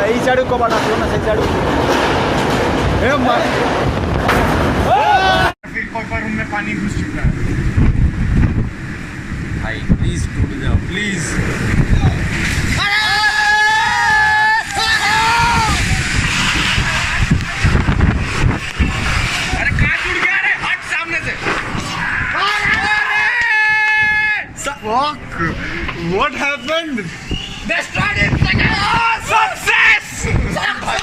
सही साइड को बना दो ना, सही साइड फिर रूम में पानी घुस चुका है भाई। प्लीज टूट जाओ प्लीज। अरे कहाँ टूट गया रे, हट सामने से। Fuck! What happened? Destroyed it! Success! Success!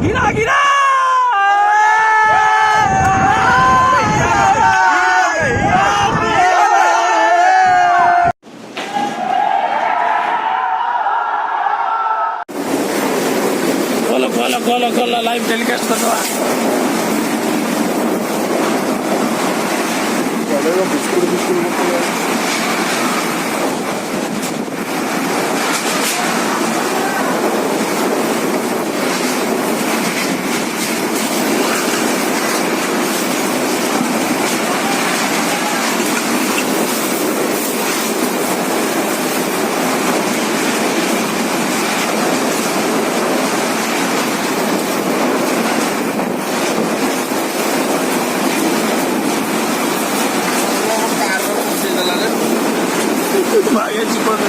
गिरा गिरा खोलो खोलो खोलो खोलो लाइव टेलीकास्ट कर दो। बिस्कुट बिस्कुट भाई चिपक